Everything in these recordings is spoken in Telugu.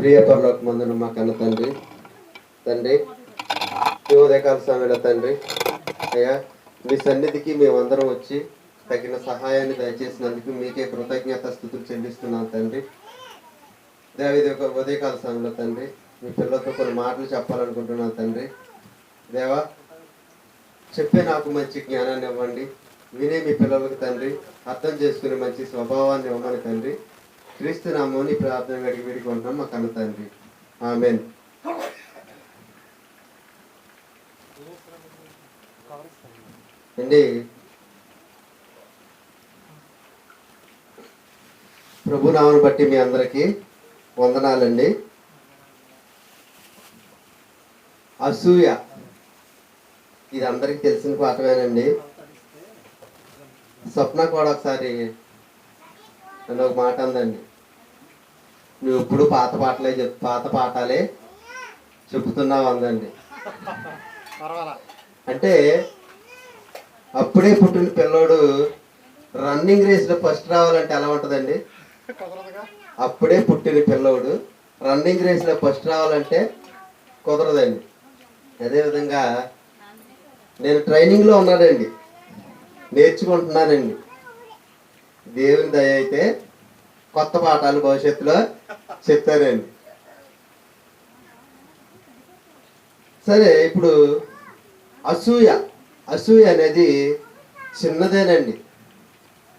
ప్రియ పరలోకమందున మా కన్న తండ్రి, తండ్రి ఈ ఉదయకాల సమయంలో తండ్రి అయ్యా మీ సన్నిధికి మేమందరం వచ్చి తగిన సహాయాన్ని దయచేసినందుకు మీకే కృతజ్ఞత స్తుతులు చెల్లిస్తున్నాం తండ్రి. దేవ ఉదయకాల సమయంలో తండ్రి మీ పిల్లలతో కొన్ని మాటలు చెప్పాలనుకుంటున్నాను తండ్రి. దేవా చెప్పే నాకు మంచి జ్ఞానాన్ని ఇవ్వండి, వినే మీ పిల్లలకు తండ్రి అర్థం చేసుకునే మంచి స్వభావాన్ని ఇవ్వమని తండ్రి క్రీస్తు నామముని ప్రార్థన అడిగి వేడుకుంటున్నాం మా కన్న తండ్రి. ఆమేన్. అండి ప్రభు నామను బట్టి మీ అందరికీ వందనాలండి. అసూయ ఇది అందరికి తెలిసిన పాఠమేనండి. స్వప్న కూడా ఒకసారి నన్ను ఒక మాట అందండి, నువ్వు ఇప్పుడు పాత పాఠాలే చెబుతున్నావు అందండి. అంటే అప్పుడే పుట్టిన పిల్లోడు రన్నింగ్ రేస్లో ఫస్ట్ రావాలంటే ఎలా ఉంటుందండి? అప్పుడే పుట్టిన పిల్లోడు రన్నింగ్ రేస్లో ఫస్ట్ రావాలంటే కుదరదండి. అదేవిధంగా నేను ట్రైనింగ్లో ఉన్నానండి, నేర్చుకుంటున్నానండి. దేవుని దయ అయితే కొత్త పాఠాలు భవిష్యత్తులో చెప్తానండి. సరే, ఇప్పుడు అసూయ అనేది చిన్నదేనండి.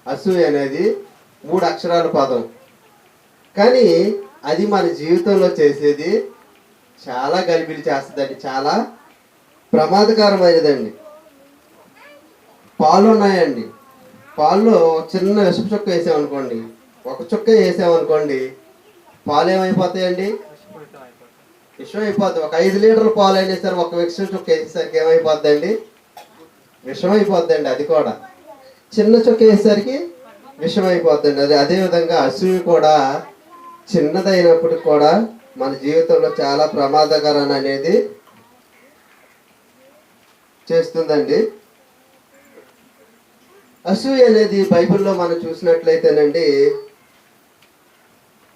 అసూయ అనేది 3 అక్షరాల పదం, కానీ అది మన జీవితంలో చేసేది చాలా గలిబిలి చేస్తుందండి, చాలా ప్రమాదకరమైనదండి. పాలు ఉన్నాయండి, పాల్లో చిన్న విషపు చుక్క వేసామనుకోండి, ఒక చుక్క వేసామనుకోండి, పాలు ఏమైపోతాయండి? విషం అయిపోద్ది. ఒక 5 లీటర్ల పాలు అయినా సరే ఒక విషం చుక్క వేసేసరికి ఏమైపోద్దండి? విషం అయిపోద్దండి. అది కూడా చిన్న చుక్క వేసేసరికి విషం అయిపోద్దండి. అదేవిధంగా అసూయ కూడా చిన్నదైనప్పటికి కూడా మన జీవితంలో చాలా ప్రమాదకరం అనేది చేస్తుందండి. అసూయ అనేది బైబిల్లో మనం చూసినట్లయితేనండి,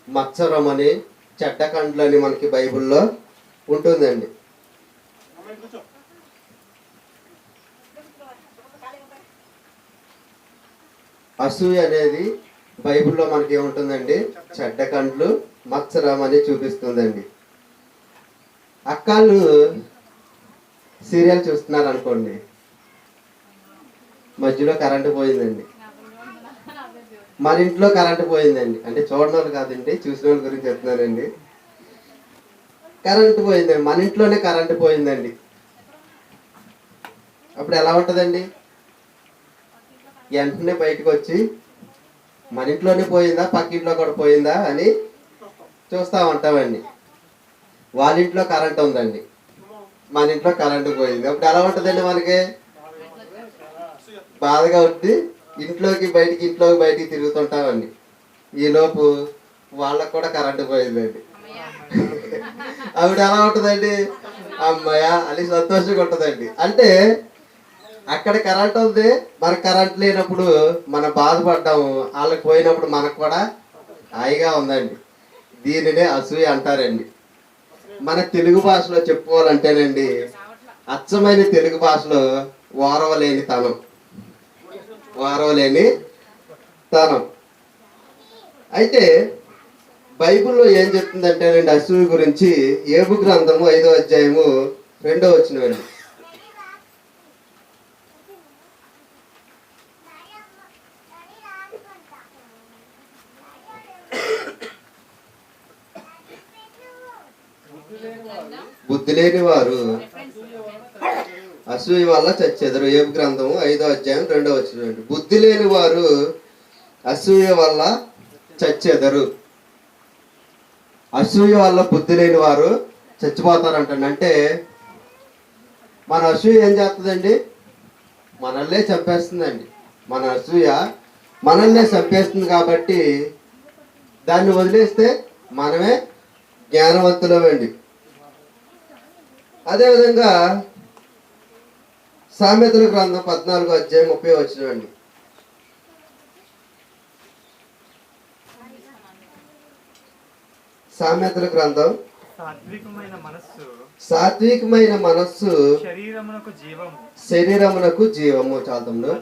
మత్సరం అని, చెడ్డ కండ్లు అని మనకి బైబిల్లో ఉంటుందండి. అసూయ అనేది బైబిల్లో మనకి ఏముంటుందండి? చెడ్డ కండ్లు, మత్సరం అని చూపిస్తుందండి. అక్కాళ్ళు సీరియల్ చూస్తున్నారు అనుకోండి, మధ్యలో కరెంటు పోయిందండి. మన ఇంట్లో కరెంటు పోయిందండి, అంటే చూడని వాళ్ళు కాదండి, చూసిన వాళ్ళ గురించి చెప్తున్నానండి. కరెంటు పోయిందండి, మన ఇంట్లోనే కరెంటు పోయిందండి. అప్పుడు ఎలా ఉంటుందండి? వెంటనే బయటకు వచ్చి మన ఇంట్లోనే పోయిందా, పక్కింట్లో కూడా పోయిందా అని చూస్తూ ఉంటామండి. వాళ్ళ ఇంట్లో కరెంట్ ఉందండి, మన ఇంట్లో కరెంటు పోయింది. అప్పుడు ఎలా ఉంటుందండి? మనకి బాధగా ఉండి ఇంట్లోకి బయటికి తిరుగుతుంటామండి. ఈలోపు వాళ్ళకు కూడా కరెంటు పోయిందండి. ఆవిడ ఎలా ఉంటుందండి? అమ్మాయ అని సంతోషంగా ఉంటుందండి. అంటే అక్కడ కరెంట్ ఉంది, మనకు కరెంట్ లేనప్పుడు మనం బాధపడ్డాము, వాళ్ళకి పోయినప్పుడు మనకు కూడా హాయిగా ఉందండి. దీనినే అసూయ అంటారండి. మన తెలుగు భాషలో చెప్పుకోవాలంటేనండి, అచ్చమైన తెలుగు భాషలో ఓరవలేని తనం. అయితే బైబిల్లో ఏం చెప్తుందంటేనండి అసూయ గురించి, యోబు గ్రంథము 5వ అధ్యాయము 2వ వచనం. బుద్ధి లేని వారు అసూయ వల్ల చచ్చెదరు. యోబు గ్రంథము 5వ అధ్యాయం 2వ వచనం. బుద్ధి లేని వారు అసూయ వల్ల చచ్చెదరు. అసూయ వల్ల బుద్ధి లేని వారు చచ్చిపోతారంటండి. అంటే మన అసూయ ఏం చేస్తుందండి? మనల్నే చంపేస్తుందండి. మన అసూయ మనల్నే చంపేస్తుంది. కాబట్టి దాన్ని వదిలేస్తే మనమే జ్ఞానవంతులమండి. అదేవిధంగా సామెతల గ్రంథం 14వ అధ్యాయం 30వ వచనం. సామెతల గ్రంథం సాత్వికమైన మనస్సు సాత్వికమైన మనస్సు శరీరమునకు జీవము చాలతంలో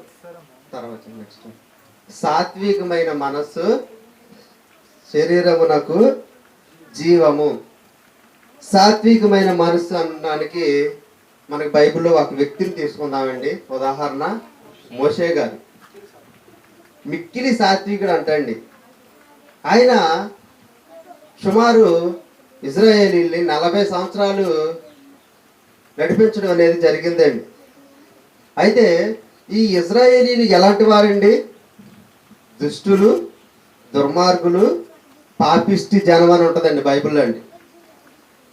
తర్వాత నెక్స్ట్ సాత్వికమైన మనస్సు శరీరమునకు జీవము. సాత్వికమైన మనస్సు అనడానికి మనకి బైబిల్లో ఒక వ్యక్తిని తీసుకుందామండి. ఉదాహరణ మోషే గారు. మిక్కిలి సాత్వికుడు అంటండి. ఆయన సుమారు ఇజ్రాయేలీల్ని 40 సంవత్సరాలు నడిపించడం అనేది జరిగిందండి. అయితే ఈ ఇజ్రాయేలీలు ఎలాంటి వారండి? దుష్టులు, దుర్మార్గులు, పాపిష్టి జనం అని ఉంటుందండి బైబిల్లో అండి.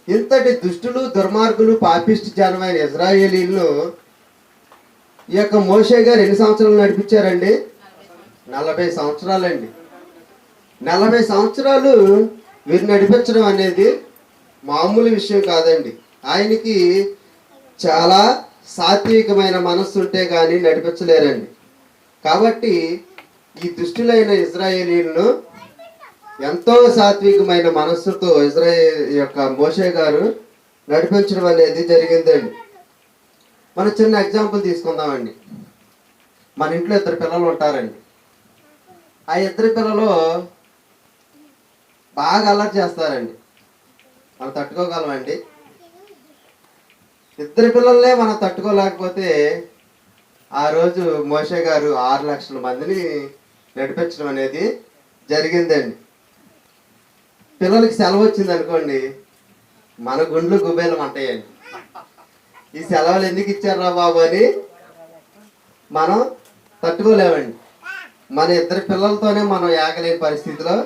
ఇంతటి దుష్టులు, దుర్మార్గులు, పాపిష్టి జనమైన ఇజ్రాయేలీలను ఈ యొక్క మోషే గారు ఎన్ని సంవత్సరాలు నడిపించారండి? 40 సంవత్సరాలండి. 40 సంవత్సరాలు వీరు నడిపించడం అనేది మామూలు విషయం కాదండి. ఆయనకి చాలా సాత్వికమైన మనస్సు ఉంటే కానీ నడిపించలేరండి. కాబట్టి ఈ దుష్టులైన ఇజ్రాయేలీలను ఎంతో సాత్వికమైన మనస్సుతో ఇజ్రాయేల్ యొక్క మోషే గారు నడిపించడం అనేది జరిగిందండి. మనం చిన్న ఎగ్జాంపుల్ తీసుకుందామండి. మన ఇంట్లో 2 పిల్లలు ఉంటారండి. ఆ 2 పిల్లలు బాగా అల్లరి చేస్తారండి. మనం తట్టుకోగలమండి? 2 పిల్లలనే మనం తట్టుకోలేకపోతే ఆ రోజు మోషే గారు 6 లక్షల మందిని నడిపించడం అనేది జరిగిందండి. పిల్లలకి సెలవు వచ్చింది అనుకోండి, మన గుండ్లు గుబేలం అంటాయండి. ఈ సెలవులు ఎందుకు ఇచ్చారా బాబు అని మనం తట్టుకోలేమండి. మన 2 పిల్లలతోనే మనం ఏగలేని పరిస్థితిలో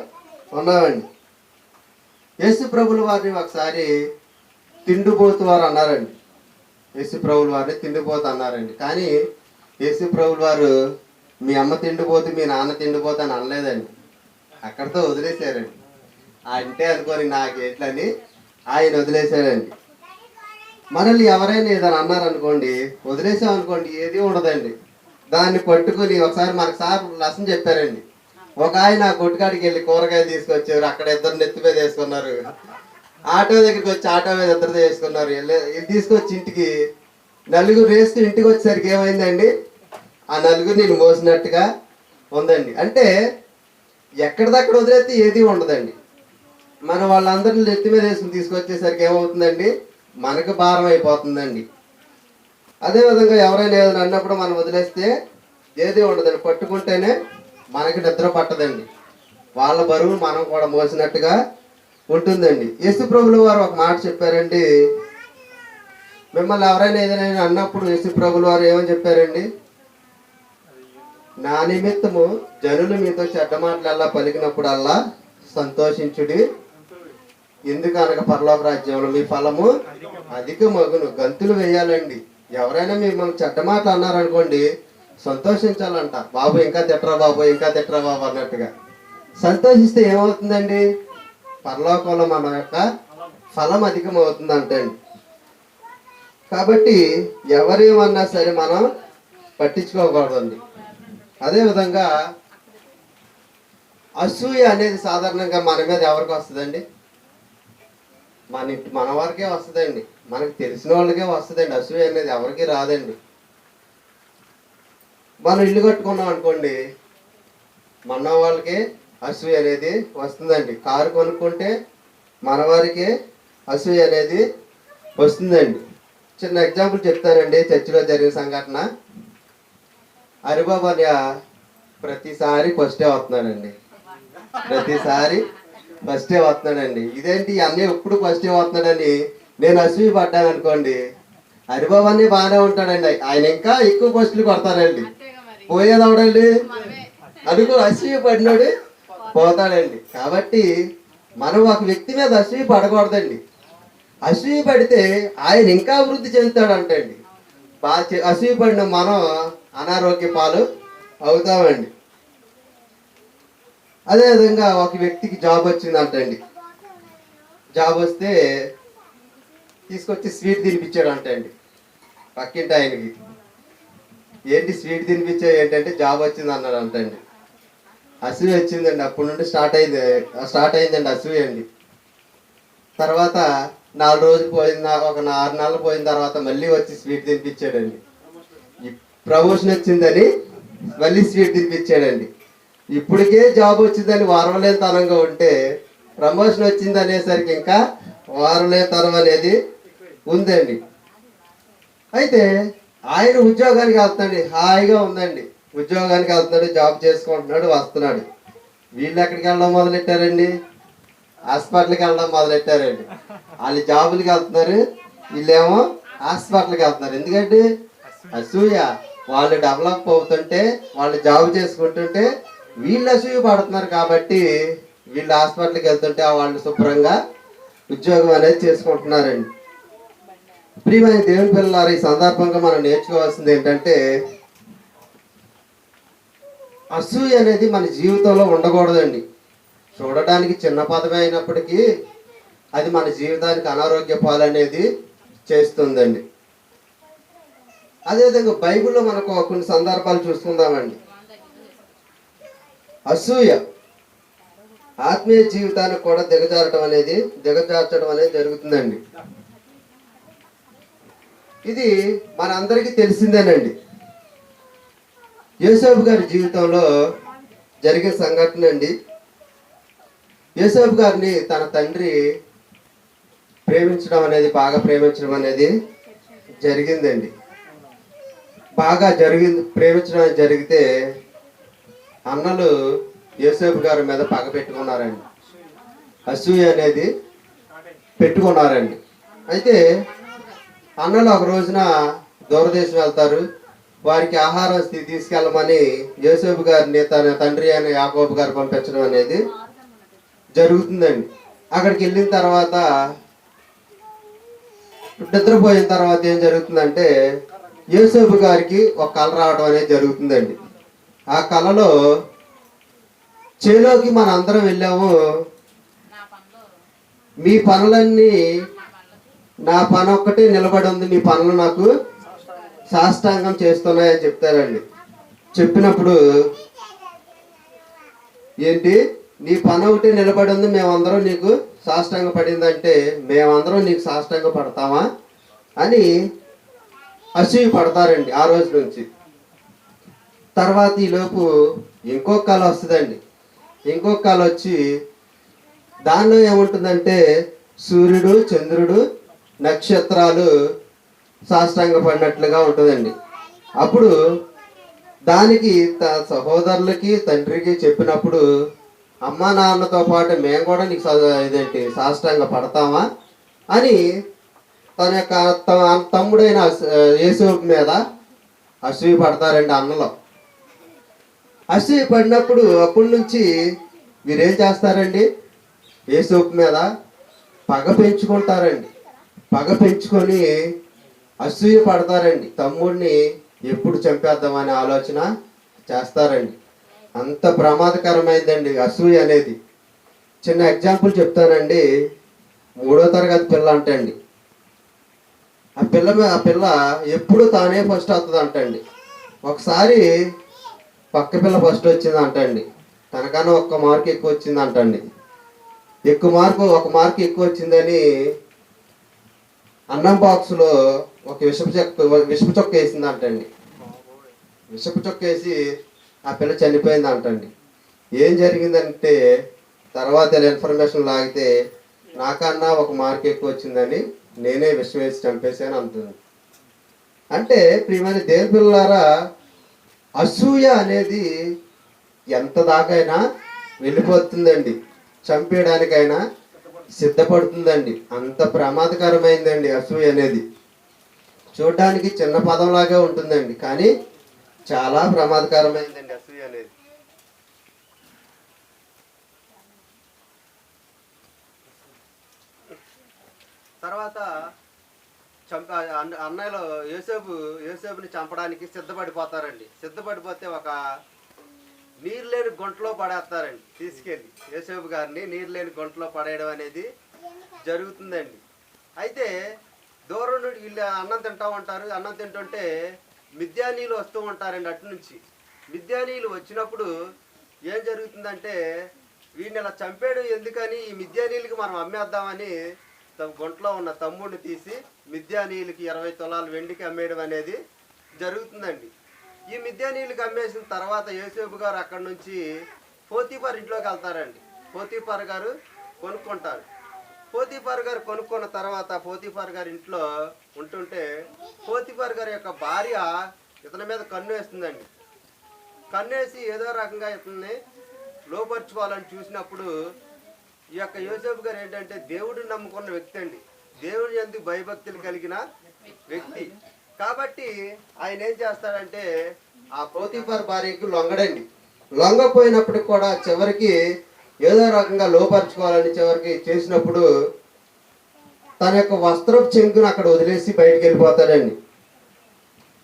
ఉన్నామండి. యేసు ప్రభుల వారిని ఒకసారి తిండిపోతు వారు అన్నారండి. యేసు ప్రభుల వారిని తిండిపోతు అన్నారండి. కానీ యేసు ప్రభుల వారు మీ అమ్మ తిండిపోతు, మీ నాన్న తిండిపోతు అని అనలేదండి. అక్కడితో వదిలేశారండి. అంటే అనుకోని నాకేట్లని ఆయన వదిలేశారండి. మనల్ని ఎవరైనా ఏదైనా అన్నారనుకోండి, వదిలేసామనుకోండి, ఏది ఉండదండి. దాన్ని పట్టుకుని ఒకసారి మనకు సార్ లెసన్ చెప్పారండి. ఒక ఆయన కొట్టుకాడికి వెళ్ళి కూరగాయలు తీసుకొచ్చారు. అక్కడ 2 నెత్తి మీద వేసుకున్నారు. ఆటో దగ్గరికి వచ్చి ఆటో మీద 2 వేసుకున్నారు. వెళ్ళి తీసుకొచ్చి ఇంటికి 4 వేసుకుని ఇంటికి వచ్చేసరికి ఏమైందండి? ఆ 4 నేను మోసినట్టుగా ఉందండి. అంటే ఎక్కడిదక్కడ వదిలేస్తే ఏది ఉండదండి. మన వాళ్ళందరినీ నెత్తి మీద వేసుకుని తీసుకొచ్చేసరికి ఏమవుతుందండి? మనకు భారం అయిపోతుందండి. అదేవిధంగా ఎవరైనా ఏదైనా అన్నప్పుడు మనం వదిలేస్తే ఏది ఉండదండి. పట్టుకుంటేనే మనకి నిద్ర పట్టదండి. వాళ్ళ బరువు మనం కూడా మోసినట్టుగా ఉంటుందండి. యేసు ప్రభుల వారు ఒక మాట చెప్పారండి. మిమ్మల్ని ఎవరైనా ఏదైనా అన్నప్పుడు యేసు ప్రభుల వారు ఏమని చెప్పారండి? నా నిమిత్తము జనులు మీతో చెడ్డ మాటలల్లా పలికినప్పుడల్లా సంతోషించుడి. ఎందుకనగా పరలోక రాజ్యంలో మీ ఫలము అధిక మగును. గంతులు వేయాలండి. ఎవరైనా మిమ్మల్ని చెడ్డ మాటలు అన్నారనుకోండి, సంతోషించాలంట. బాబు ఇంకా తిట్టరా బాబు, ఇంకా తిట్టరా బాబు అన్నట్టుగా సంతోషిస్తే ఏమవుతుందండి? పరలోకంలో మన యొక్క ఫలం అధికం అవుతుంది అంటండి. కాబట్టి ఎవరేమన్నా సరే మనం పట్టించుకోకూడదండి. అదేవిధంగా అసూయ అనేది సాధారణంగా మన మీద ఎవరికి వస్తుందండి? మన వారికే వస్తుందండి. మనకు తెలిసిన వాళ్ళకే వస్తుందండి. అసూయ అనేది ఎవరికి రాదండి. మనం ఇల్లు కట్టుకున్నాం అనుకోండి, మన వాళ్ళకే అసూయ అనేది వస్తుందండి. కారు కొనుక్కుంటే మన వారికే అసూయ అనేది వస్తుందండి. చిన్న ఎగ్జాంపుల్ చెప్తానండి. చర్చిలో జరిగిన సంఘటన. హరిబాబు అనే ప్రతిసారి ఫస్టే వస్తున్నాడండి. ప్రతిసారి ఫస్టే వస్తున్నాడండి. ఇదేంటి అన్నీ ఎప్పుడు ఫస్టే వస్తున్నాడని నేను అసూయ పడ్డాను అనుకోండి. హరిబాబు అన్నీ బాగానే ఉంటాడండి. ఆయన ఇంకా ఎక్కువ ఫస్టులు కొడతారండి. పోయేది అవడండి అనుకో, అసూయ పడినాడు పోతాడండి. కాబట్టి మనం ఒక వ్యక్తి మీద అసూయ పడకూడదండి. అసూయ పడితే ఆయన ఇంకా అభివృద్ధి చెందుతాడంటండి. అసూయ పడిన మనం అనారోగ్య పాలు అవుతామండి. అదేవిధంగా ఒక వ్యక్తికి జాబ్ వచ్చిందంటండి. జాబ్ వస్తే తీసుకొచ్చి స్వీట్ తినిపించాడు అంటండి పక్కింటి ఆయనకి. ఏంటి స్వీట్ తినిపించాడు ఏంటంటే జాబ్ వచ్చింది అన్నాడు అంటండి. అసూయ వచ్చిందండి. అప్పటి నుండి స్టార్ట్ అయిందండి అసూయ అండి. తర్వాత 4 రోజులు పోయిన ఒక 6 నెలలు పోయిన తర్వాత మళ్ళీ వచ్చి స్వీట్ తినిపించాడండి. ఈ ప్రమోషన్ వచ్చిందని మళ్ళీ స్వీట్ తినిపించాడండి. ఇప్పటికే జాబ్ వచ్చిందని వారవలేని తనంగా ఉంటే ప్రమోషన్ వచ్చింది అనేసరికి ఇంకా వారవలేని తనం అనేది ఉందండి. అయితే ఆయన ఉద్యోగానికి వెళ్తాడు, హాయిగా ఉందండి. ఉద్యోగానికి వెళ్తున్నాడు, జాబ్ చేసుకుంటున్నాడు, వస్తున్నాడు. వీళ్ళు ఎక్కడికి వెళ్ళడం మొదలెట్టారండి? హాస్పిటల్కి వెళ్ళడం మొదలెట్టారండి. వాళ్ళు జాబులకి వెళ్తున్నారు, వీళ్ళేమో హాస్పిటల్కి వెళ్తున్నారు. ఎందుకంటే అసూయ. వాళ్ళు డెవలప్ అవుతుంటే, వాళ్ళు జాబ్ చేసుకుంటుంటే వీళ్ళు అసూయ పడుతున్నారు కాబట్టి వీళ్ళు హాస్పిటల్కి వెళ్తుంటే వాళ్ళు శుభ్రంగా ఉద్యోగం అనేది చేసుకుంటున్నారండి. ప్రియమైన దేవుని పిల్లలారా, ఈ సందర్భంగా మనం నేర్చుకోవాల్సింది ఏంటంటే అసూయ అనేది మన జీవితంలో ఉండకూడదండి. చూడడానికి చిన్న పదమే అయినప్పటికీ అది మన జీవితానికి అనారోగ్య పాలు అనేది చేస్తుందండి. అదేవిధంగా బైబిల్లో మనకు కొన్ని సందర్భాలు చూసుకుందామండి. అసూయ ఆత్మీయ జీవితానికి కూడా దిగజార్చడం అనేది జరుగుతుందండి. ఇది మన అందరికీ తెలిసిందేనండి. యోసేపు గారి జీవితంలో జరిగే సంఘటన అండి. యోసేపు గారిని తన తండ్రి బాగా ప్రేమించడం అనేది జరిగిందండి. ప్రేమించడం అనేది జరిగితే అన్నలు యోసేపు గారి మీద పగ పెట్టుకున్నారండి. అసూయ అనేది పెట్టుకున్నారండి. అయితే అన్నలు ఒక రోజున దూరదేశం వెళ్తారు. వారికి ఆహారం తీసుకెళ్ళమని యోసేపు గారిని తన తండ్రి అయిన యాకోబు గారు పంపించడం అనేది జరుగుతుందండి. అక్కడికి వెళ్ళిన తర్వాత నిద్రపోయిన తర్వాత ఏం జరుగుతుందంటే యోసేపు గారికి ఒక కళ రావడం అనేది జరుగుతుందండి. ఆ కళలో చేలోకి మన అందరం వెళ్ళాము, మీ పనులన్నీ నా పని ఒక్కటే నిలబడి ఉంది, మీ పనులు నాకు సాష్టాంగం చేస్తున్నాయని చెప్తారండి. చెప్పినప్పుడు ఏంటి, నీ పని ఒకటి నిలబడి ఉంది, మేమందరం నీకు సాష్టాంగ పడిందంటే మేమందరం నీకు సాష్టాంగ పడతామా అని అసూయ పడతారండి ఆ రోజు నుంచి. తర్వాత ఈలోపు ఇంకొక కళ వస్తుందండి. ఇంకొక కళ వచ్చి దానిలో ఏముంటుందంటే సూర్యుడు, చంద్రుడు, నక్షత్రాలు సాష్టాంగ పడినట్లుగా ఉంటుందండి. అప్పుడు దానికి సహోదరులకి తండ్రికి చెప్పినప్పుడు అమ్మ నాన్నతో పాటు మేము కూడా నీకు సాష్టాంగ పడతామా అని తన యొక్క తమ్ముడైన యేసోపు మీద అసూయ పడతారండి అన్నలో. అసూయ పడినప్పుడు అప్పటి నుంచి వీరేం చేస్తారండి, యేసోపు మీద పగ పెంచుకుంటారండి. పగ పెంచుకొని అసూయ పడతారండి. తమ్ముడిని ఎప్పుడు చంపేద్దామనే ఆలోచన చేస్తారండి. అంత ప్రమాదకరమైందండి అసూయ అనేది. చిన్న ఎగ్జాంపుల్ చెప్తానండి. 3వ తరగతి పిల్ల అంటండి. ఆ పిల్ల ఎప్పుడు తానే ఫస్ట్ వస్తుంది అంటండి. ఒకసారి పక్క పిల్ల ఫస్ట్ వచ్చింది అంటండి. తనకన్నా 1 మార్కు ఎక్కువ వచ్చింది అంటండి. ఒక మార్కు ఎక్కువ వచ్చిందని అన్నం బాక్స్లో ఒక విషపు చొక్క వేసింది అంటండి. విషపు చొక్క వేసి ఆ పిల్ల చనిపోయింది అంటండి. ఏం జరిగిందంటే తర్వాత ఇన్ఫర్మేషన్ లాగితే నాకన్నా 1 మార్కు ఎక్కువ వచ్చిందని నేనే విషం వేసి చంపేశాను అంటుంది. అంటే ప్రియమైన దేవుని పిల్లలారా, అసూయ అనేది ఎంత దాకైనా వెళ్ళిపోతుందండి, చంపేయడానికైనా సిద్ధపడుతుందండి. అంత ప్రమాదకరమైందండి అసూయ అనేది. చూడడానికి చిన్న పదంలాగా ఉంటుందండి, కానీ చాలా ప్రమాదకరమైందండి అసూయ అనేది. తర్వాత అన్నయ్యలో యోసేపుని చంపడానికి సిద్ధపడిపోతారండి. సిద్ధపడిపోతే ఒక నీరు లేని గుంటలో పడేస్తారండి. తీసుకెళ్ళి యోసేపు గారిని నీరు లేని గుంటలో పడేయడం అనేది జరుగుతుందండి. అయితే దూరం నుండి వీళ్ళు అన్నం తింటూ ఉంటారు. అన్నం తింటుంటే మిద్యానీయులు వస్తూ ఉంటారండి అటు నుంచి. మిద్యానీయులు వచ్చినప్పుడు ఏం జరుగుతుందంటే వీడిని ఇలా చంపేయడం ఎందుకని ఈ మిద్యానీయులకి మనం అమ్మేద్దామని గుంట్లో ఉన్న తమ్ముడిని తీసి మిద్యానీయులకి 20 తులాలు వెండికి అమ్మేయడం అనేది జరుగుతుందండి. ఈ మిద్యానీయులకి అమ్మేసిన తర్వాత యోసేపు గారు అక్కడి నుంచి పోతీఫర్ ఇంట్లోకి వెళ్తారండి. పోతీఫర్ గారు కొనుక్కుంటారు. పోతీఫర్ గారు కొనుక్కున్న తర్వాత పోతీఫర్ గారి ఇంట్లో ఉంటుంటే పోతీఫర్ గారి యొక్క భార్య ఇతని మీద కన్ను వేస్తుందండి. కన్నేసి ఏదో రకంగా ఇతన్ని లోపరుచుకోవాలని చూసినప్పుడు ఈ యొక్క యోసేపు గారు ఏంటంటే దేవుడిని నమ్ముకున్న వ్యక్తి అండి. దేవుడి యందు భయభక్తులు కలిగిన వ్యక్తి కాబట్టి ఆయన ఏం చేస్తాడంటే ఆ పోతీఫర్ భార్యకు లొంగడండి. లొంగపోయినప్పటికి కూడా చివరికి ఏదో రకంగా లోపరుచుకోవాలని చివరికి చేసినప్పుడు తన యొక్క వస్త్రపు చెంగును అక్కడ వదిలేసి బయటికి వెళ్ళిపోతాడండి.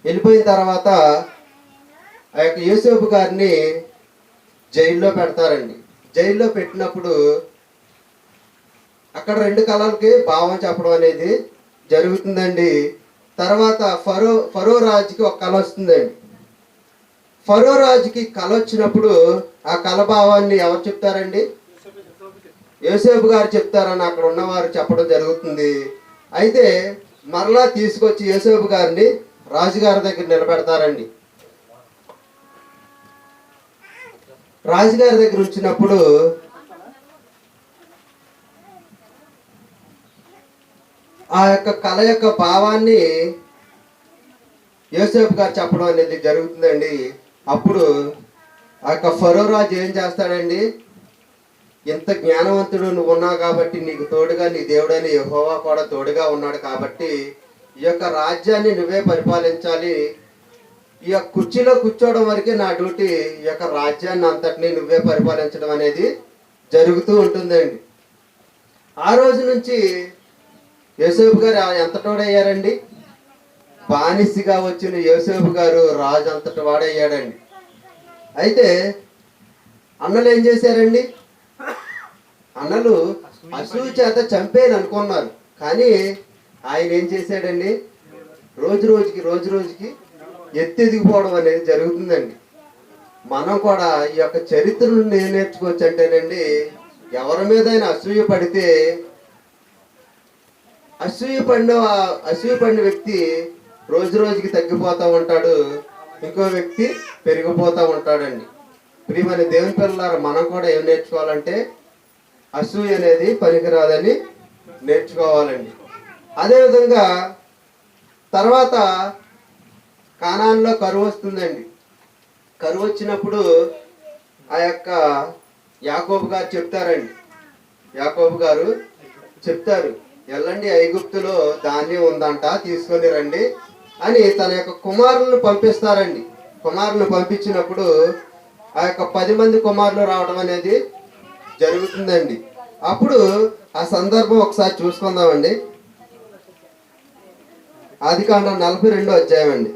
వెళ్ళిపోయిన తర్వాత ఆ యొక్క యోసేపు గారిని జైల్లో పెడతారండి. జైల్లో పెట్టినప్పుడు అక్కడ 2 కళలకి భావం చెప్పడం అనేది జరుగుతుందండి. తర్వాత ఫరో రాజుకి ఒక కళ వస్తుందండి. ఫరో రాజుకి కళ వచ్చినప్పుడు ఆ కళ భావాన్ని ఎవరు చెప్తారండి? యోసేపు గారు చెప్తారని అక్కడ ఉన్నవారు చెప్పడం జరుగుతుంది. అయితే మరలా తీసుకొచ్చి యోసేపు గారిని రాజుగారి దగ్గర నిలబెడతారండి. రాజుగారి దగ్గర ఉంచినప్పుడు ఆ యొక్క కళ యొక్క భావాన్ని యోసేపు గారు చెప్పడం అనేది జరుగుతుందండి. అప్పుడు ఆ యొక్క ఫరో రాజు ఏం చేస్తాడండి, ఎంత జ్ఞానవంతుడు నువ్వు ఉన్నావు కాబట్టి నీకు తోడుగా నీ దేవుడైన యెహోవా కూడా తోడుగా ఉన్నాడు కాబట్టి ఈ యొక్క రాజ్యాన్ని నువ్వే పరిపాలించాలి, ఈ యొక్క కుర్చీలో కూర్చోవడం వరకే నా డ్యూటీ, ఈ యొక్క రాజ్యాన్ని అంతటినీ నువ్వే పరిపాలించడం అనేది జరుగుతూ ఉంటుందండి. ఆ రోజు నుంచి యోసేపు గారు ఎంత తోడయ్యారండి, బానిసగా వచ్చిన యోసేపు గారు రాజు అంతటి వాడయ్యాడండి. అయితే అన్నలు ఏం చేశారండి, అన్నలు అసూయ చేత చంపేయాలి అనుకున్నారు. కానీ ఆయన ఏం చేశాడండి, రోజు రోజుకి ఎత్తెదిగిపోవడం అనేది జరుగుతుందండి. మనం కూడా ఈ యొక్క చరిత్రను నేర్చుకోవచ్చు అంటేనండి, ఎవరి మీదైనా అసూయ పడితే అసూయ పడిన వ్యక్తి రోజుకి తగ్గిపోతూ ఉంటాడు, ఇంకో వ్యక్తి పెరిగిపోతూ ఉంటాడండి. ప్రియమైన దేవుని పిల్లలారా, మనం కూడా ఏం నేర్చుకోవాలంటే అసూయ అనేది పనికిరాదని నేర్చుకోవాలండి. అదేవిధంగా తర్వాత కానాన్లో కరువు వస్తుందండి. కరువు వచ్చినప్పుడు ఆ యొక్క యాకోబు గారు చెప్తారు, వెళ్ళండి ఐగుప్తులో ధాన్యం ఉందంట తీసుకొని రండి అని తన యొక్క కుమారులను పంపిస్తారండి. కుమారులను పంపించినప్పుడు ఆ యొక్క 10 మంది కుమారులు రావడం అనేది జరుగుతుందండి. అప్పుడు ఆ సందర్భం ఒకసారి చూసుకుందామండి. ఆదికాండం 42వ అధ్యాయం అండి.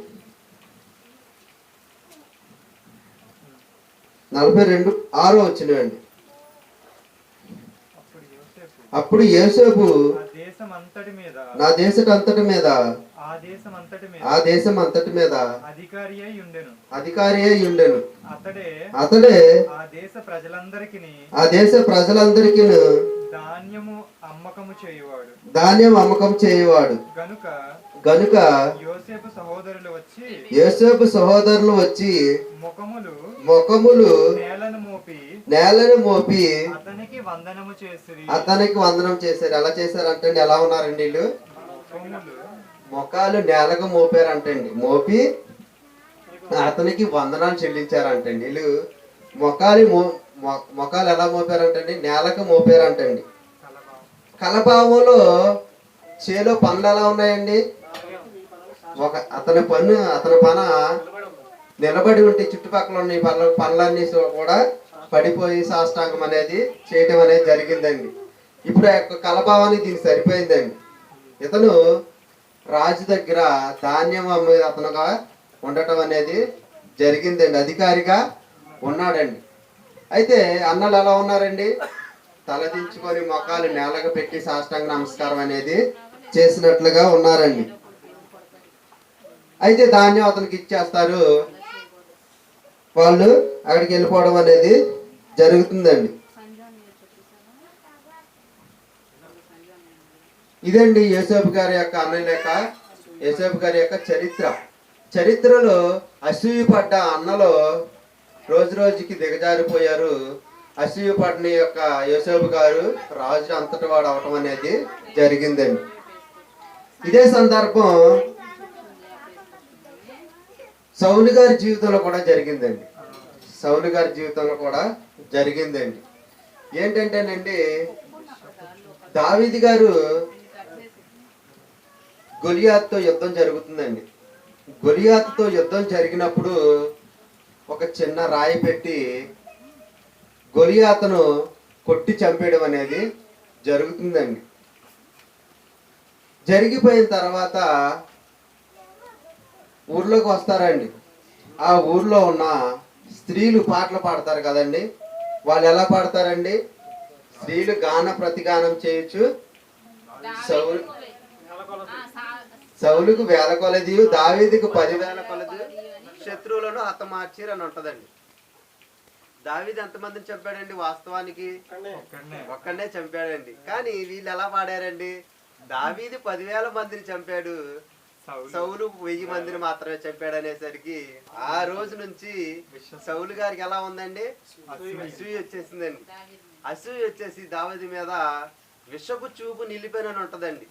42:6 వచ్చినాయండి. అప్పుడు యోసేపు నా దేశం అంతటి మీద అధికారి అయి ఉండెను. అతడే ఆ దేశ ప్రజలందరికీ ధాన్యం అమ్మకం చేయువాడు గనుక యోసేపు సహోదరులు వచ్చి ముఖములు నేలను మోపి అతనికి వందనం చేశారు. ఎలా చేశారంటే ఎలా ఉన్నారండి వీళ్ళు, ముఖాలు నేలకు మోపారంటండి. మోపి అతనికి వందనాలు చెల్లించారంటండి. వీళ్ళు ముఖాలు ఎలా మోపారంటండి, నేలకు మోపారంటండి. కలభావంలో చేలో పనులు ఎలా ఉన్నాయండి, అతని పన నిలబడి ఉంటే చుట్టుపక్కల ఉన్న పనులన్నీ కూడా పడిపోయి సాష్టాంగం అనేది చేయటం అనేది జరిగిందండి. ఇప్పుడు ఆ యొక్క కలభావానికి దీనికి సరిపోయిందండి. ఇతను రాజు దగ్గర ధాన్యం అమ్మే అతనుగా ఉండటం అనేది జరిగిందండి, అధికారిగా ఉన్నాడండి. అయితే అన్నలు ఎలా ఉన్నారండి, తలదించుకొని మొఖాలు నేలకు పెట్టి సాష్టాంగ నమస్కారం అనేది చేసినట్లుగా ఉన్నారండి. అయితే ధాన్యం అతనికి ఇచ్చేస్తారు, వాళ్ళు అక్కడికి వెళ్ళిపోవడం అనేది జరుగుతుందండి. ఇదండి యోసేపు గారి యొక్క అన్నయ్య యొక్క యోసేపు గారి యొక్క చరిత్రలో అసూయ పడ్డ అన్నలో రోజు రోజుకి దిగజారిపోయారు. అసూయ పడిన యొక్క యోసేపు గారు రాజు అంతటి వాడు అవటం అనేది జరిగిందండి. ఇదే సందర్భం సౌలు గారి జీవితంలో కూడా జరిగిందండి. సౌలు గారి జీవితంలో కూడా జరిగిందండి. ఏంటంటేనండి, దావీదు గారు గొలియాతుతో యుద్ధం జరుగుతుందండి. గొలియాతుతో యుద్ధం జరిగినప్పుడు ఒక చిన్న రాయి పెట్టి గొలియాతును కొట్టి చంపేయడం అనేది జరుగుతుందండి. జరిగిపోయిన తర్వాత ఊర్లోకి వస్తారండి. ఆ ఊర్లో ఉన్న స్త్రీలు పాటలు పాడతారు కదండి. వాళ్ళు ఎలా పాడతారండి? స్త్రీలు గాన ప్రతిగానం చేయొచ్చు. సౌలుకు 1000 కొలది, దావీదుకు 10,000 కొలది శత్రువులను హతమార్చిరు అని ఉంటదండి. దావీదు ఎంతమందిని చంపాడండి? వాస్తవానికి ఒక్కడే చంపాడండి. కానీ వీళ్ళు ఎలా పాడారండి? దావీదు 10,000 మందిని చంపాడు, సౌలు 1000 మందిని మాత్రమే చంపాడు అనేసరికి ఆ రోజు నుంచి సౌలు గారికి ఎలా ఉందండి? అసూయ వచ్చేసిందండి. అసూయ వచ్చేసి దావీదు మీద విషపు చూపు నిలిపాను అని ఉంటదండి.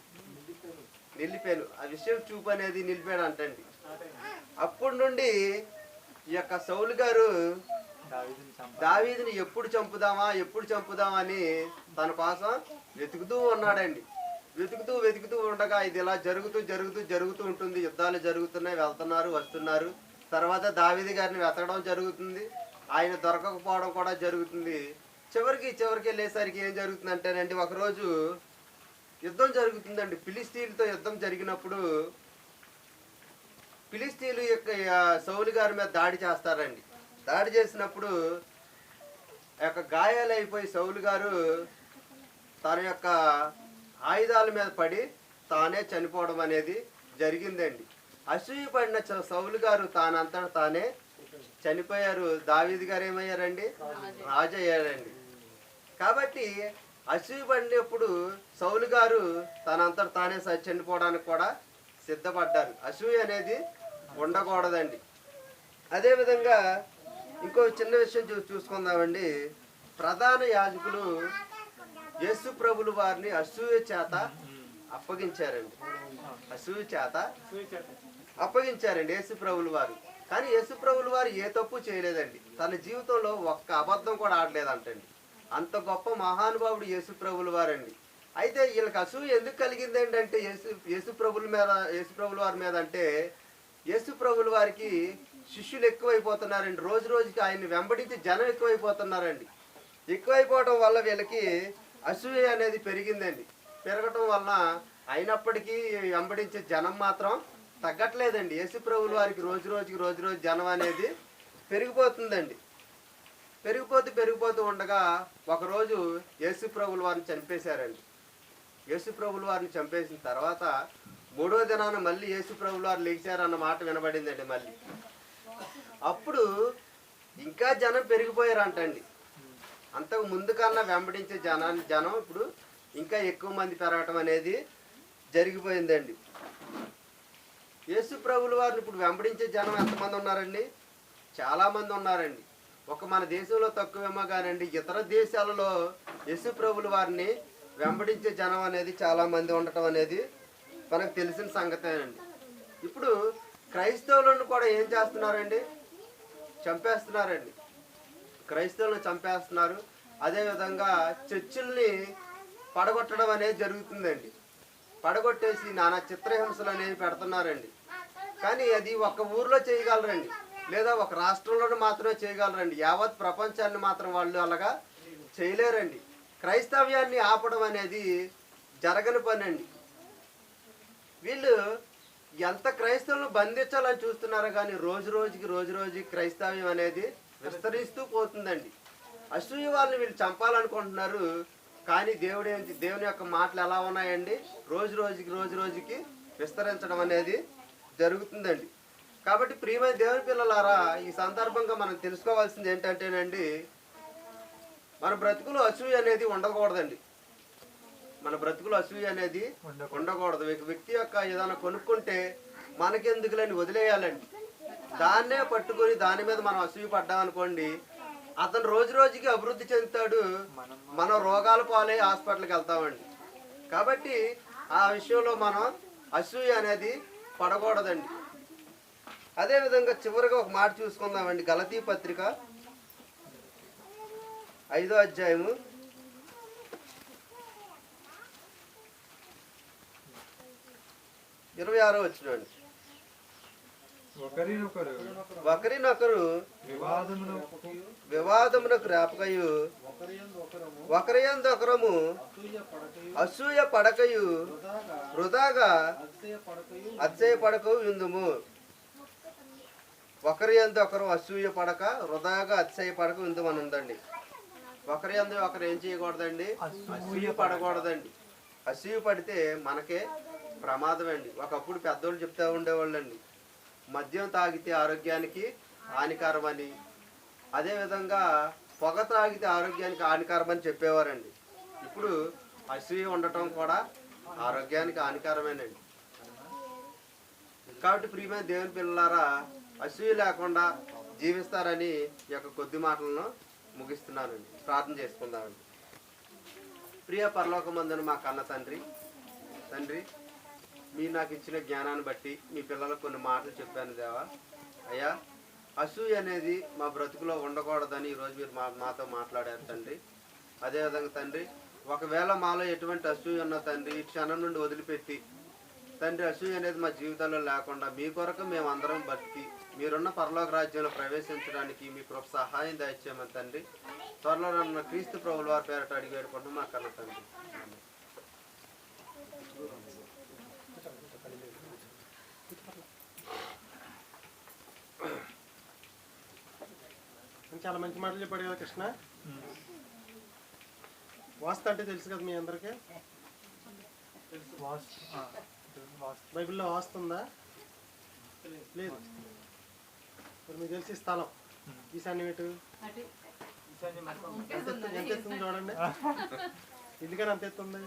నిలిపాను, ఆ విషపు చూపు అనేది నిలిపాడు అంటండి. అప్పటి నుండి ఈ యొక్క సౌలు గారు దావీదుని ఎప్పుడు చంపుదామా అని తన కోసం వెతుకుతూ ఉన్నాడండి. వెతుకుతూ ఉండగా ఇది ఇలా జరుగుతూ ఉంటుంది. యుద్ధాలు జరుగుతున్నాయి, వెళ్తున్నారు, వస్తున్నారు. తర్వాత దావీదు గారిని వెతకడం జరుగుతుంది. ఆయన దొరకకపోవడం కూడా జరుగుతుంది. చివరికి వెళ్ళేసరికి ఏం జరుగుతుందంటేనండి, ఒకరోజు యుద్ధం జరుగుతుందండి. ఫిలిస్తీన్లతో యుద్ధం జరిగినప్పుడు ఫిలిస్తీన్లు యొక్క సౌలు గారి మీద దాడి చేస్తారండి. దాడి చేసినప్పుడు యొక్క గాయాలైపోయి సౌలు గారు తన యొక్క ఆయుధాల మీద పడి తానే చనిపోవడం అనేది జరిగిందండి. అసూయ పడిన సౌలు గారు తానంతట తానే చనిపోయారు. దావీదు గారు ఏమయ్యారండి? రాజు అయ్యారండి. కాబట్టి అసూయ పడినప్పుడు సౌలు గారు తనంతట తానే చనిపోవడానికి కూడా సిద్ధపడ్డారు. అసూయ అనేది ఉండకూడదండి. అదేవిధంగా ఇంకో చిన్న విషయం చూసుకుందామండి. ప్రధాన యాజకులు యేసు ప్రభులు వారిని అసూయ చేత అప్పగించారండి యేసు ప్రభులు వారు. కానీ యేసు ప్రభులు వారు ఏ తప్పు చేయలేదండి. తన జీవితంలో ఒక్క అబద్ధం కూడా ఆడలేదంటండి. అంత గొప్ప మహానుభావుడు యేసు ప్రభులు వారండి. అయితే వీళ్ళకి అసూయ ఎందుకు కలిగింది ఏంటంటే యేసు ప్రభుల వారి మీద అంటే యేసు ప్రభుల వారికి శిష్యులు ఎక్కువైపోతున్నారండి. రోజు రోజుకి ఆయన్ని వెంబడించి జనం ఎక్కువైపోతున్నారండి. ఎక్కువైపోవడం వల్ల వీళ్ళకి అసూయ అనేది పెరిగిందండి. పెరగటం వలన అయినప్పటికీ వెంబడించే జనం మాత్రం తగ్గట్లేదండి. యేసు ప్రభుల వారికి రోజు రోజు జనం అనేది పెరిగిపోతుందండి. పెరిగిపోతూ ఉండగా ఒకరోజు యేసు ప్రభుల వారిని చంపేశారండి. యేసు ప్రభుల వారిని చంపేసిన తర్వాత 3వ దినాన మళ్ళీ యేసు ప్రభుల వారు లేచారన్న మాట వినబడిందండి. మళ్ళీ అప్పుడు ఇంకా జనం పెరిగిపోయారంటండి. అంతకు ముందు కన్నా వెంబడించే జనం ఇప్పుడు ఇంకా ఎక్కువ మంది పెరగటం అనేది జరిగిపోయిందండి. యేసు ప్రభుల వారిని ఇప్పుడు వెంబడించే జనం ఎంతమంది ఉన్నారండి? చాలా మంది ఉన్నారండి. ఒక మన దేశంలో తక్కువేమో కానండి, ఇతర దేశాలలో యేసు ప్రభుల వారిని వెంబడించే జనం అనేది చాలా మంది ఉండటం అనేది మనకు తెలిసిన సంగతేనండి. ఇప్పుడు క్రైస్తవులను కూడా ఏం చేస్తున్నారండి? చంపేస్తున్నారండి. క్రైస్తవులను చంపేస్తున్నారు. అదేవిధంగా చర్చిల్ని పడగొట్టడం అనేది జరుగుతుందండి. పడగొట్టేసి నానా చిత్రహింసలు అనేవి పెడుతున్నారండి. కానీ అది ఒక ఊర్లో చేయగలరండి, లేదా ఒక రాష్ట్రంలో మాత్రమే చేయగలరండి. యావత్ ప్రపంచాన్ని మాత్రం వాళ్ళు అలాగా చేయలేరండి. క్రైస్తవ్యాన్ని ఆపడం అనేది జరగని పని అండి. వీళ్ళు ఎంత క్రైస్తవులను బంధించాలని చూస్తున్నారో కానీ రోజు రోజుకి క్రైస్తవ్యం అనేది విస్తరిస్తూ పోతుందండి. అసూయ వాళ్ళని వీళ్ళు చంపాలనుకుంటున్నారు. కానీ దేవుని యొక్క మాటలు ఎలా ఉన్నాయండి? రోజు రోజుకి విస్తరించడం అనేది జరుగుతుందండి. కాబట్టి ప్రియమైన దేవుని పిల్లలారా, ఈ సందర్భంగా మనం తెలుసుకోవాల్సింది ఏంటంటేనండి, మన బ్రతుకులో అసూయ అనేది ఉండకూడదండి. మన బ్రతుకులో అసూయ అనేది ఉండకూడదు. వ్యక్తి యొక్క ఏదైనా కొనుక్కుంటే మనకెందుకులని వదిలేయాలండి. దాన్నే పట్టుకొని దాని మీద మనం అసూయ పడ్డామనుకోండి, అతను రోజు రోజుకి అభివృద్ధి చెందుతాడు, మనం రోగాల పాలై హాస్పిటల్కి వెళ్తామండి. కాబట్టి ఆ విషయంలో మనం అసూయ అనేది పడకూడదండి. అదేవిధంగా చివరిగా ఒక మాట చూసుకుందామండి. గలతీ పత్రిక 5వ అధ్యాయము 26వ వచనం. ఒకరినొకరు వివాదమునకు రేపకయు ఒకరియందొకరము అసూయ పడకయు వృధాగా అతిశయపడకయు యుందుము. ఒకరియందు ఒకరు అసూయ పడక వృధాగా అతిశయపడక యుందుము అని ఉందండి. ఒకరియందు ఒకరు ఏం చేయకూడదండి? అసూయ పడకూడదండి. అసూయ పడితే మనకే ప్రమాదం అండి. ఒకప్పుడు పెద్దోళ్ళు చెప్తూ ఉండేవాళ్ళండి, మద్యం తాగితే ఆరోగ్యానికి హానికరమని, అదేవిధంగా పొగ తాగితే ఆరోగ్యానికి హానికరమని చెప్పేవారండి. ఇప్పుడు అసూయ ఉండటం కూడా ఆరోగ్యానికి హానికరమేనండి. కాబట్టి ప్రియమైన దేవుని పిల్లలారా, అసూయ లేకుండా జీవిస్తారని ఈ యొక్క కొద్ది మాటలను ముగిస్తున్నానండి. ప్రార్థన చేసుకుందామండి. ప్రియ పరలోకమందున మా కన్న తండ్రి, మీరు నాకు ఇచ్చిన జ్ఞానాన్ని బట్టి మీ పిల్లలకు కొన్ని మాటలు చెప్పాను దేవా. అయ్యా, అసూయ అనేది మా బ్రతుకులో ఉండకూడదని ఈరోజు మీరు మాతో మాట్లాడారు తండ్రి. అదేవిధంగా తండ్రి, ఒకవేళ మాలో ఎటువంటి అసూయ ఉన్నా తండ్రి, ఈ క్షణం నుండి వదిలిపెట్టి తండ్రి, అసూయ అనేది మా జీవితాల్లో లేకుండా మీ కొరకు మేము అందరం బతికి మీరున్న పరలోక రాజ్యంలో ప్రవేశించడానికి మీ కృప సహాయం దయచేయమని తండ్రి, త్వరలో నన్ను క్రీస్తు ప్రభువుల వారి పేరట అడిగి వేడుకుంటున్నాం మా కన్న తండ్రి. చాలా మంచి మాటలు చెప్పాడు కదా కృష్ణ. వాస్తు అంటే తెలుసు కదా మీ అందరికీ. బైబిల్లో వాస్తు ఉందా? లేదు. మరి మీకు తెలిసి స్థలం ఈశాన్యం ఎటు ఎంత ఎత్తుంది చూడండి. ఎందుకని అంత ఎత్తుంది?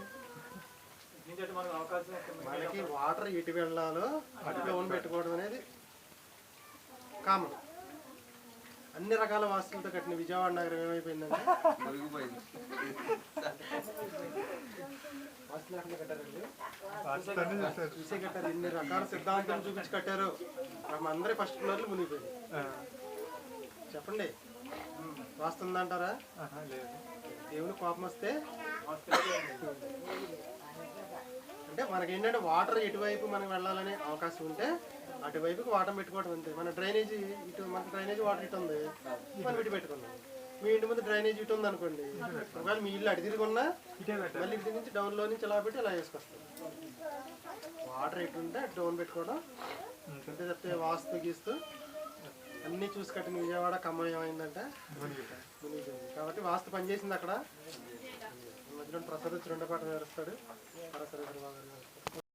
మనకి వాటర్ ఎటు వెళ్ళాలో అటులో ఉన్న పెట్టుకోవడం అనేది కామన్. అన్ని రకాల వాస్తులతో కట్టిన విజయవాడ నగరం ఏమైపోయిందంటే చూసే కట్టారు. ఇన్ని రకాల సిద్ధాంతాలు చూపించి కట్టారు. మనం అందరి ఫస్ట్ ఫ్లోర్లు మునిగిపోయింది. చెప్పండి, వాస్తుందంటారా? దేవుని కోపం వస్తే అంటే మనకేంటంటే వాటర్ ఎటువైపు మనకు వెళ్ళాలనే అవకాశం ఉంటే అటువైపుకి వాటర్ పెట్టుకోవడం అంతే. మన డ్రైనేజీ ఇటు, మనకు డ్రైనేజీ వాటర్ ఇటు ఉంది, మనం ఇటు పెట్టుకున్నాం. మీ ఇంటి ముందు డ్రైనేజీ ఇటు ఉంది అనుకోండి, ఒకవేళ మీ ఇల్లు అటు తిరిగి ఉన్నా మళ్ళీ ఇటు నుంచి డౌన్లో నుంచి ఇలా పెట్టి ఇలా వేసుకొస్తాం. వాటర్ ఎటు ఉంటే అటు డౌన్ పెట్టుకోవడం అంతే తప్పితే వాస్తు గీస్తూ అన్నీ చూసి కట్టిన విజయవాడ ఖమ్మం ఏమైందంటే మునిగిపోయింది. కాబట్టి వాస్తు పనిచేసింది అక్కడ. మధ్యలో ప్రసాద్ వచ్చి రెండో పాట నేరుస్తాడు.